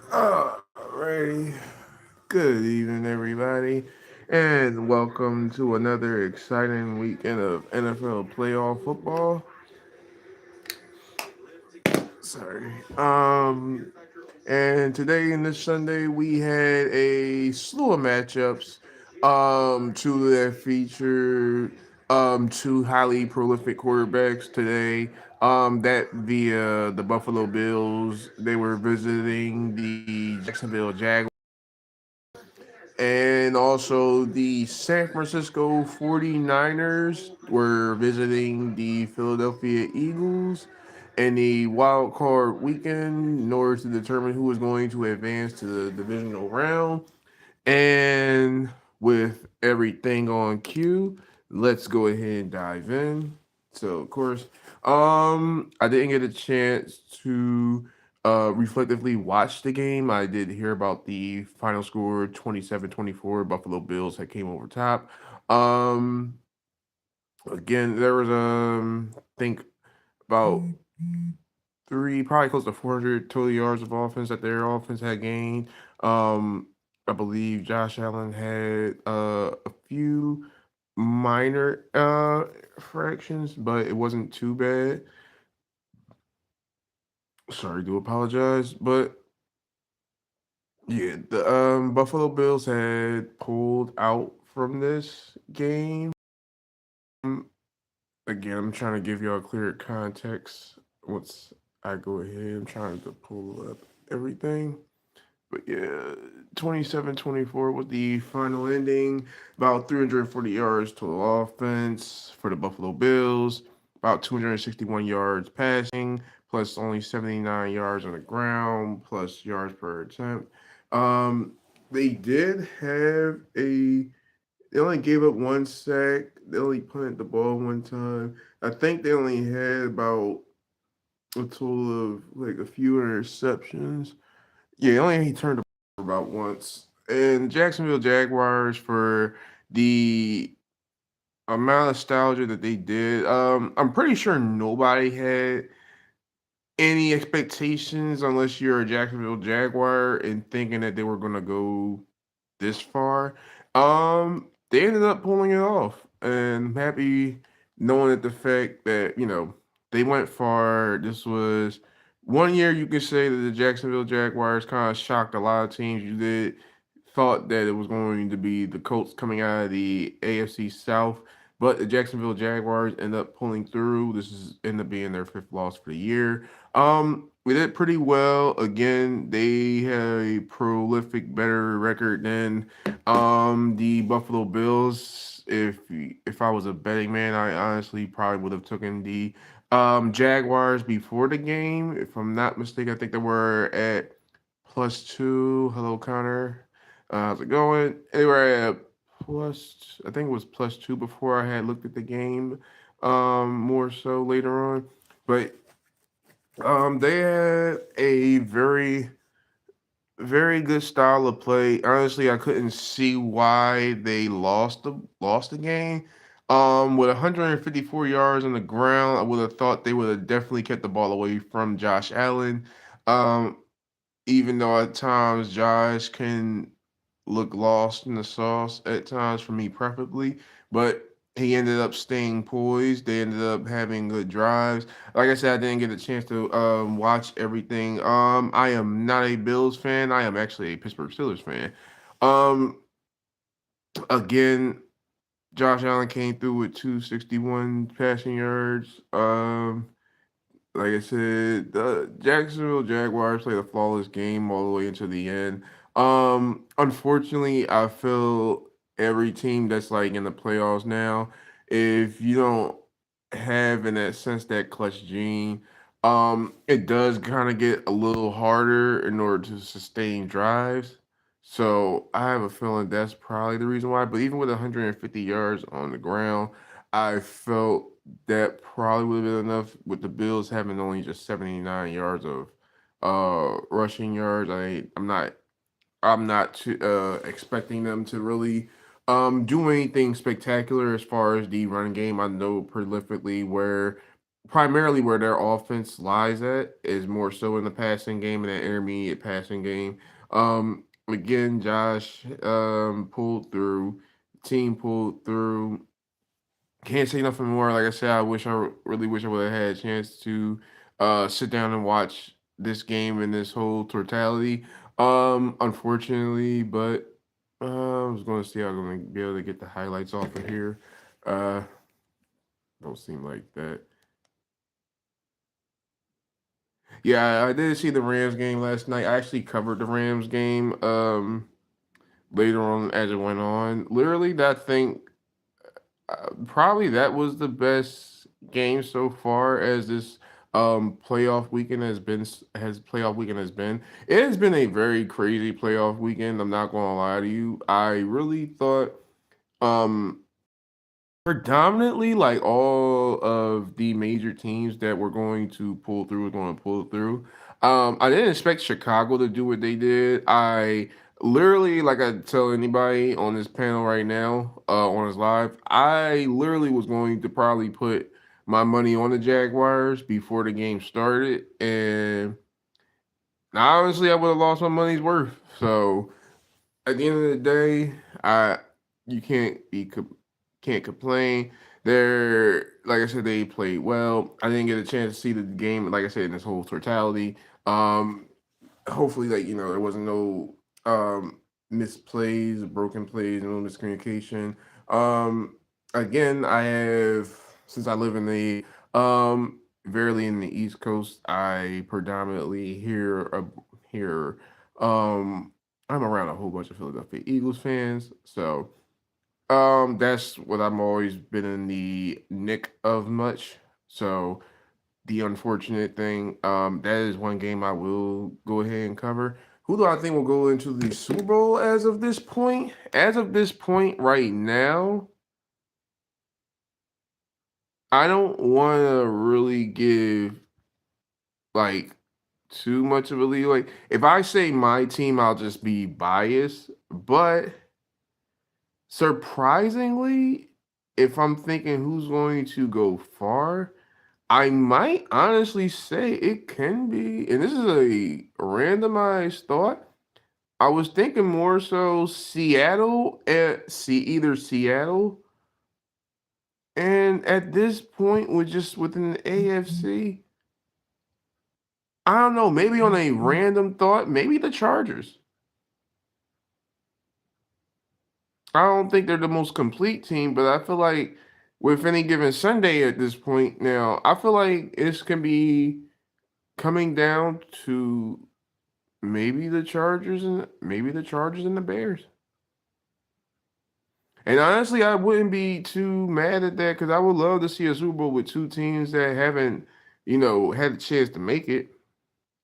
Alrighty. Good evening, everybody, and welcome to another exciting weekend of NFL playoff football. Sorry. And today and this Sunday we had a slew of matchups. Two that featured two highly prolific quarterbacks today. That via the Buffalo Bills, they were visiting the Jacksonville Jaguars. And also the San Francisco 49ers were visiting the Philadelphia Eagles in the wild card weekend in order to determine who was going to advance to the divisional round. And with everything on cue, let's go ahead and dive in. So, of course, I didn't get a chance to reflectively watch the game. I did hear about the final score 27-24. Buffalo Bills that came over top. Um, Again, there was I think about three, probably close to 400 total yards of offense that their offense had gained. Um, I believe Josh Allen had a few minor fractions, but it wasn't too bad. Sorry, do apologize, but yeah, the Buffalo Bills had pulled out from this game. Um, Again, I'm trying to give y'all a clear context once I go ahead. I'm trying to pull up everything. But yeah, 27-24 was the final ending. About 340 yards total offense for the Buffalo Bills. About 261 yards passing, plus only 79 yards on the ground, plus yards per attempt. Um, they did have a. They only gave up one sack. They only punted the ball one time. I think they only had about a total of like a few interceptions. Yeah, only he turned the ball about once. And Jacksonville Jaguars for the amount of nostalgia that they did. I'm pretty sure nobody had any expectations unless you're a Jacksonville Jaguar and thinking that they were gonna go this far. They ended up pulling it off, and I'm happy knowing that the fact that they went far. This was one year you could say that the Jacksonville Jaguars kind of shocked a lot of teams. You did thought that it was going to be the Colts coming out of the AFC South, but the Jacksonville Jaguars end up pulling through. This is end up being their fifth loss for the year. We did pretty well. Again, they have a prolific, better record than the Buffalo Bills. If I was a betting man, I honestly probably would have taken the Jaguars before the game. If I'm not mistaken, I think they were at +2. Hello, Connor. How's it going? They were at plus. I think it was +2 before I had looked at the game. More so later on, but they had a very good style of play. Honestly, I couldn't see why they lost the game. With 154 yards on the ground, I would have thought they would have definitely kept the ball away from Josh Allen. Um, Even though at times Josh can look lost in the sauce at times for me preferably, but he ended up staying poised. They ended up having good drives. Like I said, I didn't get a chance to watch everything. I am not a Bills fan. I am actually a Pittsburgh Steelers fan. Um, Again, Josh Allen came through with 261 passing yards. Like I said, the Jacksonville Jaguars played a flawless game all the way into the end. Unfortunately, I feel every team that's like in the playoffs now, if you don't have in that sense that clutch gene, it does kind of get a little harder in order to sustain drives. So I have a feeling that's probably the reason why. But even with 150 yards on the ground, I felt that probably would have been enough with the Bills having only just 79 yards of rushing yards. I'm not expecting them to really do anything spectacular as far as the run game. I know prolifically where primarily where their offense lies at is more so in the passing game and that intermediate passing game. Again, Josh pulled through, team pulled through. Can't say nothing more. Like I said, really wish I would have had a chance to sit down and watch this game in this whole totality. Unfortunately, but I was going to see how I'm going to be able to get the highlights off of here. Uh, don't seem like that. Yeah, I did see the Rams game last night. I actually covered the Rams game later on as it went on. Literally, that thing probably that was the best game so far as this playoff weekend has playoff weekend has been. It has been a very crazy playoff weekend. I'm not gonna lie to you. I really thought um predominantly like all of the major teams that were going to pull through were going to pull through. I didn't expect Chicago to do what they did. I literally, like I tell anybody on this panel right now, on this live, I literally was going to probably put my money on the Jaguars before the game started, and honestly, I would have lost my money's worth. So at the end of the day, I you can't complain. They're like I said, they played well. I didn't get a chance to see the game, like I said, in this whole totality. Um, hopefully, like there wasn't no misplays, broken plays, no miscommunication. Again, I have since I live in the verily in the East Coast, I predominantly hear I'm around a whole bunch of Philadelphia Eagles fans, so that's what I'm always been in the nick of much. So the unfortunate thing, that is one game I will go ahead and cover. Who do I think will go into the Super Bowl as of this point? As of this point right now, I don't want to really give like too much of a lead. Like if I say my team, I'll just be biased. But surprisingly, if I'm thinking who's going to go far, I might honestly say it can be, and this is a randomized thought. I was thinking more so Seattle at see either Seattle and at this point with just within the AFC. I don't know, maybe on a random thought, maybe the Chargers. I don't think they're the most complete team, but I feel like with any given Sunday at this point now, I feel like this can be coming down to maybe the Chargers and the Bears. And honestly, I wouldn't be too mad at that because I would love to see a Super Bowl with two teams that haven't, had a chance to make it.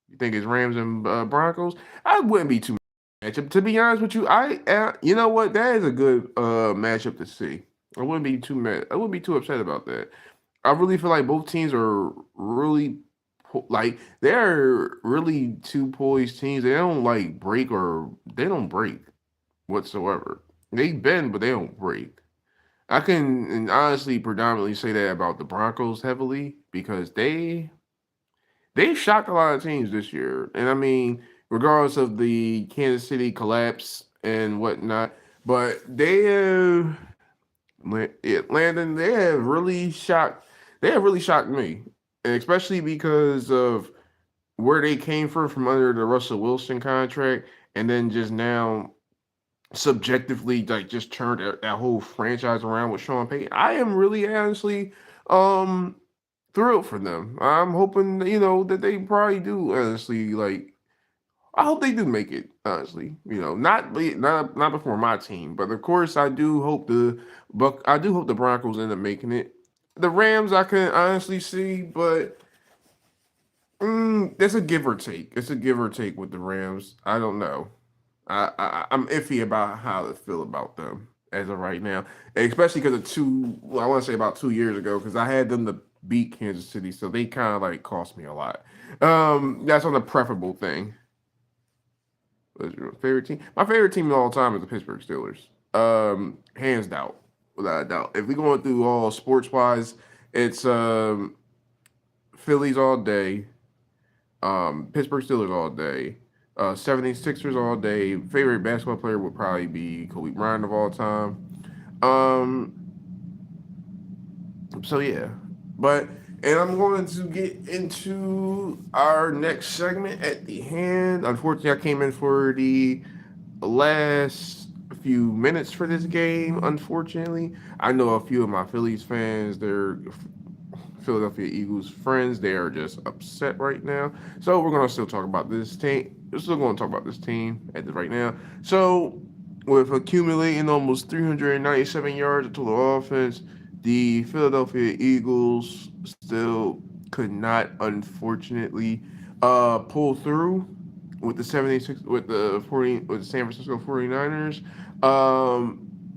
You think it's Rams and Broncos? I wouldn't be too mad. To be honest with you, you know what? That is a good matchup to see. I wouldn't be too mad. I wouldn't be too upset about that. I really feel like both teams are really like they're really two poised teams. They don't like break or they don't break whatsoever. They bend, but they don't break. I can and honestly predominantly say that about the Broncos heavily because they've shocked a lot of teams this year. And I mean, regardless of the Kansas City collapse and whatnot, but Landon, they have really shocked me. And especially because of where they came from under the Russell Wilson contract, and then just now subjectively like just turned that whole franchise around with Sean Payton. I am really honestly um thrilled for them. I'm hoping that they probably do honestly like I hope they do make it honestly. Not before my team, but of course I do hope the Broncos end up making it. The Rams I can honestly see, but it's a give or take. It's a give or take with the Rams. I don't know. I'm iffy about how to feel about them as of right now, especially because of well, I want to say about 2 years ago, because I had them to beat Kansas City, so they kind of like cost me a lot. That's on the preferable thing. What's your favorite team? My favorite team of all time is the Pittsburgh Steelers. Hands down, without a doubt. If we're going through all sports wise, it's Phillies all day. Pittsburgh Steelers all day. 76ers all day. Favorite basketball player would probably be Kobe Bryant of all time. Um, so yeah, but and I'm going to get into our next segment at the hand. Unfortunately, I came in for the last few minutes for this game. Unfortunately, I know a few of my Phillies fans. They're Philadelphia Eagles friends. They are just upset right now. So we're gonna still talk about this team. We're still gonna talk about this team at the right now. So with accumulating almost 397 yards of total offense, the Philadelphia Eagles still could not, unfortunately, pull through with the 76 with the 40 with the San Francisco 49ers.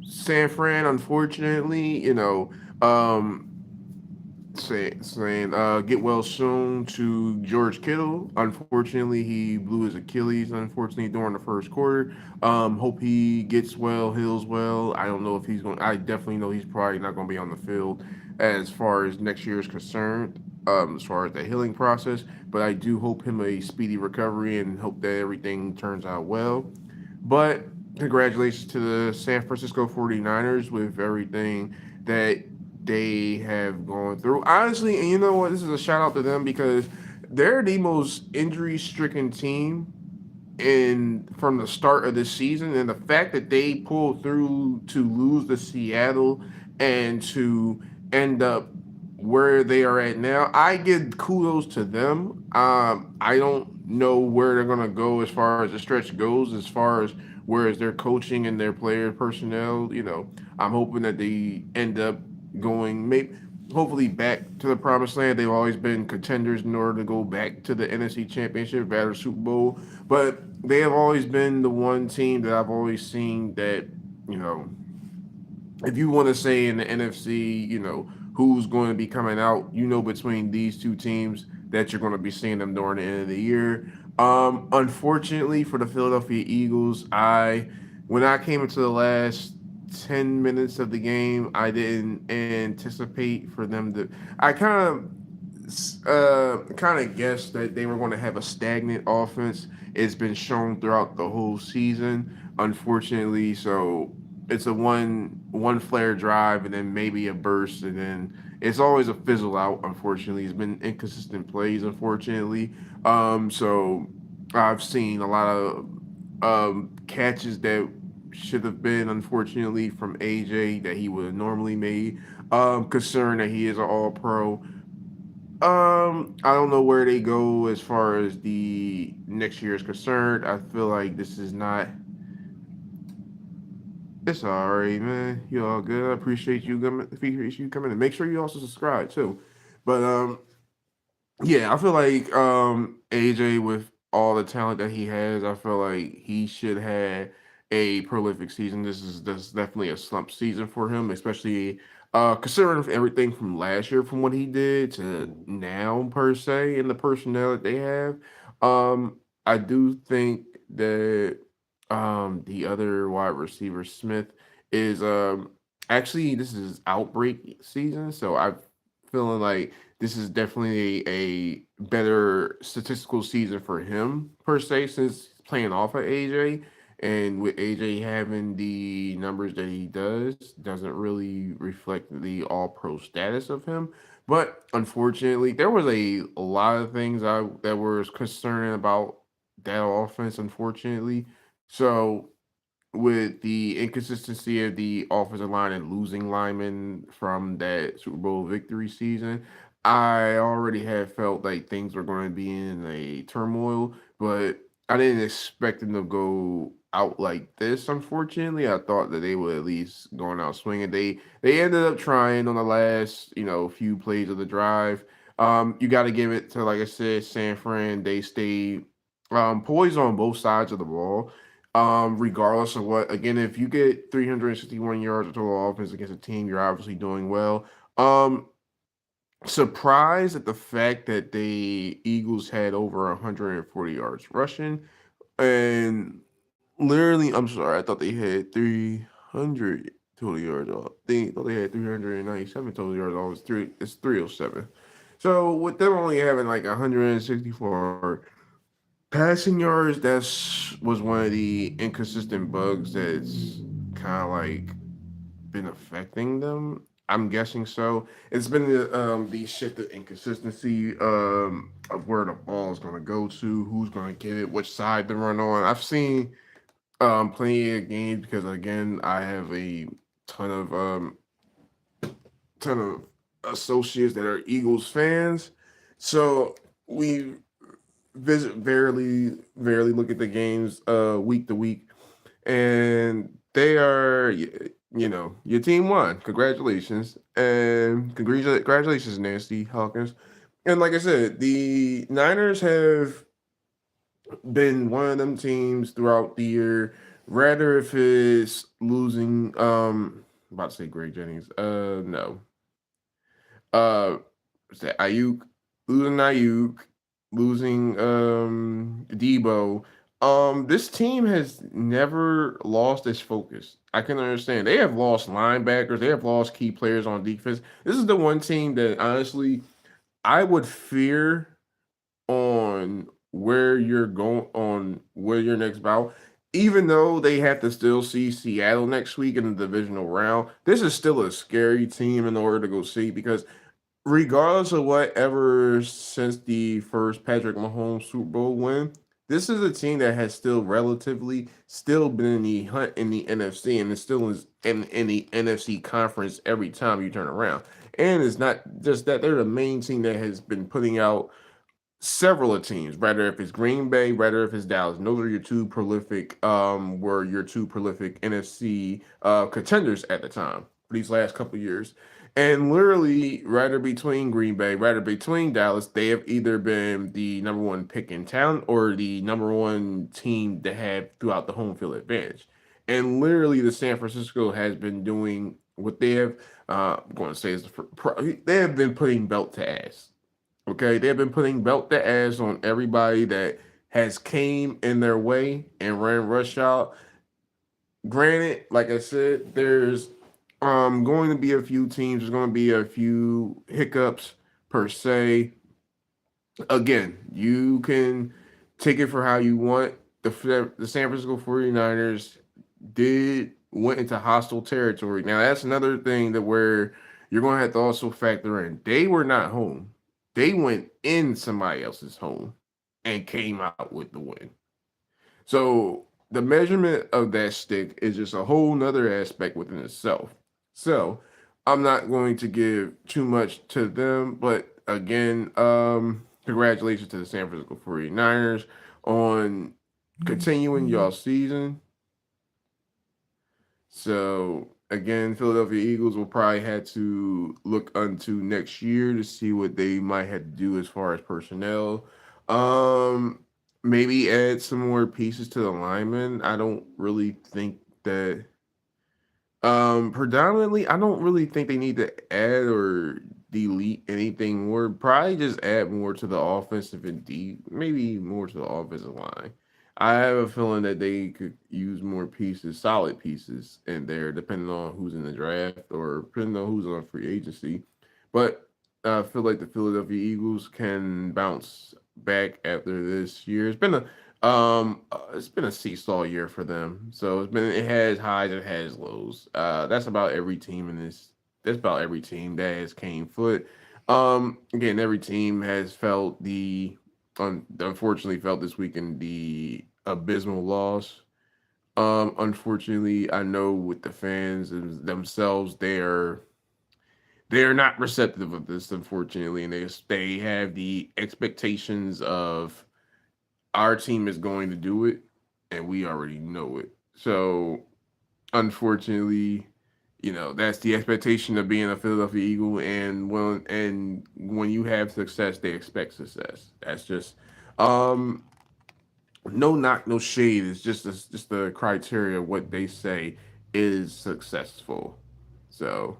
San Fran, unfortunately, saying get well soon to George Kittle. Unfortunately, he blew his Achilles. Unfortunately, during the first quarter. Hope he gets well, heals well. I don't know if he's going. I definitely know he's probably not going to be on the field as far as next year is concerned. As far as the healing process, but I do hope him a speedy recovery and hope that everything turns out well. But congratulations to the San Francisco 49ers with everything that they have gone through. Honestly, and you know what? This is a shout out to them because they're the most injury stricken team in from the start of this season, and the fact that they pulled through to lose to Seattle and to end up where they are at now, I give kudos to them. I don't know where they're gonna go as far as the stretch goes, as far as where is their coaching and their player personnel. I'm hoping that they end up going maybe hopefully back to the promised land. They've always been contenders in order to go back to the NFC Championship, battle Super Bowl, but they have always been the one team that I've always seen that you know if you want to say in the NFC, who's going to be coming out, between these two teams that you're going to be seeing them during the end of the year. Unfortunately for the Philadelphia Eagles, when I came into the last 10 minutes of the game, I didn't anticipate for them to. I kind of guessed that they were going to have a stagnant offense. It's been shown throughout the whole season, unfortunately. So it's a one flare drive and then maybe a burst and then it's always a fizzle out. Unfortunately, it's been inconsistent plays. Unfortunately, so I've seen a lot of catches that should have been unfortunately from AJ that he would have normally made. Concerned that he is an All Pro. I don't know where they go as far as the next year is concerned. I feel like this is not. It's all right, man. You all good. I appreciate you coming. Appreciate you coming, and make sure you also subscribe too. But yeah, I feel like AJ with all the talent that he has, I feel like he should have a prolific season. This is definitely a slump season for him, especially considering everything from last year from what he did to now per se and the personnel that they have. I do think that the other wide receiver Smith is actually this is outbreak season, so I'm feeling like this is definitely a better statistical season for him per se since playing off of AJ and with AJ having the numbers that he doesn't really reflect the all pro status of him. But unfortunately, there was a lot of things that was concerning about that offense, unfortunately. So with the inconsistency of the offensive line and losing linemen from that Super Bowl victory season, I already had felt like things were going to be in a turmoil, but I didn't expect them to go out like this. Unfortunately, I thought that they would at least going out swinging. They ended up trying on the last few plays of the drive. You got to give it to like I said, San Fran. They stayed poised on both sides of the ball regardless of what. Again, if you get 361 yards of total offense against a team, you're obviously doing well. Um, Surprised at the fact that the Eagles had over 140 yards rushing, and literally, I'm sorry, I thought they had 300 total yards off. They thought they had 397 total yards off. It's 307. So with them only having like 164 passing yards, that's was one of the inconsistent bugs that's kind of like been affecting them. I'm guessing so. It's been the shift of inconsistency of where the ball is going to go to, who's going to get it, which side to run on. I've seen plenty of games because again, I have a ton of um ton of associates that are Eagles fans. So we visit verily look at the games week to week, and they are your team won. Congratulations, and congratulations, Nancy Hawkins. And like I said, the Niners have been one of them teams throughout the year. Rather if it's losing, about to say Greg Jennings. No. What's that? Ayuk, losing Debo. This team has never lost its focus. I can understand. They have lost linebackers, they have lost key players on defense. This is the one team that honestly I would fear on where your next bout. Even though they have to still see Seattle next week in the divisional round, this is still a scary team in order to go see because regardless of whatever since the first Patrick Mahomes Super Bowl win, this is a team that has still relatively still been in the hunt in the NFC and it still is in the NFC conference every time you turn around. And it's not just that they're the main team that has been putting out several of teams, rather if it's Green Bay, rather if it's Dallas. And those are your two prolific, were your two prolific NFC contenders at the time for these last couple of years. And literally, rather between Green Bay, rather between Dallas, they have either been the number one pick in town or the number one team to have throughout the home field advantage. And literally, the San Francisco has been doing what they have. I'm going to say is they have been putting belt to ass. Okay, they've been putting belt to ass on everybody that has came in their way and ran rush out. Granted, like I said, there's going to be a few teams, there's going to be a few hiccups per se. Again, you can take it for how you want. The San Francisco 49ers did went into hostile territory. Now that's another thing that where you're going to have to also factor in. They were not home. They went in somebody else's home and came out with the win. So the measurement of that stick is just a whole nother aspect within itself. So I'm not going to give too much to them, but again, congratulations to the San Francisco 49ers on continuing y'all season. So again, Philadelphia Eagles will probably have to look unto next year to see what they might have to do as far as personnel. Um, Maybe add some more pieces to the linemen. I don't really think that predominantly, I don't really think they need to add or delete anything more. Probably just add more to the offensive and maybe more to the offensive line. I have a feeling that they could use more pieces, solid pieces in there, depending on who's in the draft or depending on who's on free agency. But I feel like the Philadelphia Eagles can bounce back after this year. It's been a seesaw year for them. So it has highs, it has lows. That's about every team in this. That's about every team that has came foot. Again, every team has felt unfortunately felt this weekend the abysmal loss. Unfortunately, I know with the fans themselves, they are not receptive of this, unfortunately, and they have the expectations of our team is going to do it, and we already know it. So, unfortunately, that's the expectation of being a Philadelphia Eagle, and when you have success, they expect success. That's just um no knock, no shade. It's just the criteria of what they say is successful. So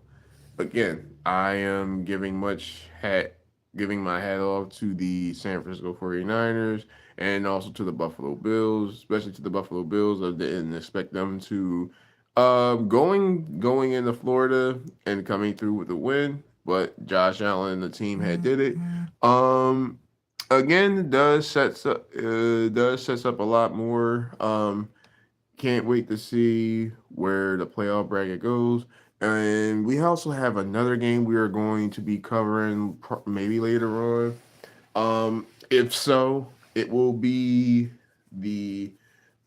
again, I am giving my hat off to the San Francisco 49ers and also to the Buffalo Bills, especially to the Buffalo Bills. I didn't expect them to going into Florida and coming through with a win. but Josh Allen and the team had did it. Um, Again, does sets up a lot more. Can't wait to see where the playoff bracket goes. And we also have another game we are going to be covering maybe later on. If so, it will be the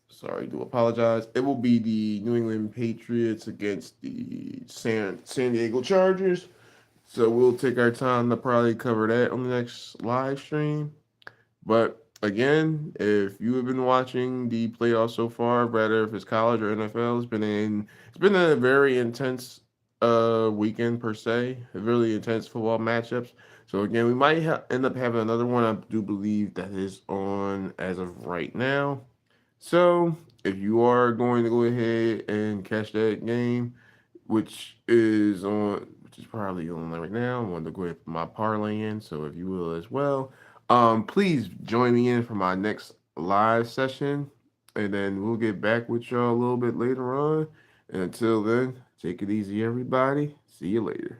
sorry, do apologize. It will be the New England Patriots against the San Diego Chargers. So we'll take our time to probably cover that on the next live stream. But again, if you have been watching the playoffs so far, whether if it's college or NFL, it's been a very intense weekend per se, really intense football matchups. So again, we might end up having another one. I do believe that is on as of right now. So if you are going to go ahead and catch that game, which is probably on right now, I want to go ahead and put my parlay in. So if you will as well, please join me in for my next live session, and then we'll get back with y'all a little bit later on. And until then, take it easy, everybody. See you later.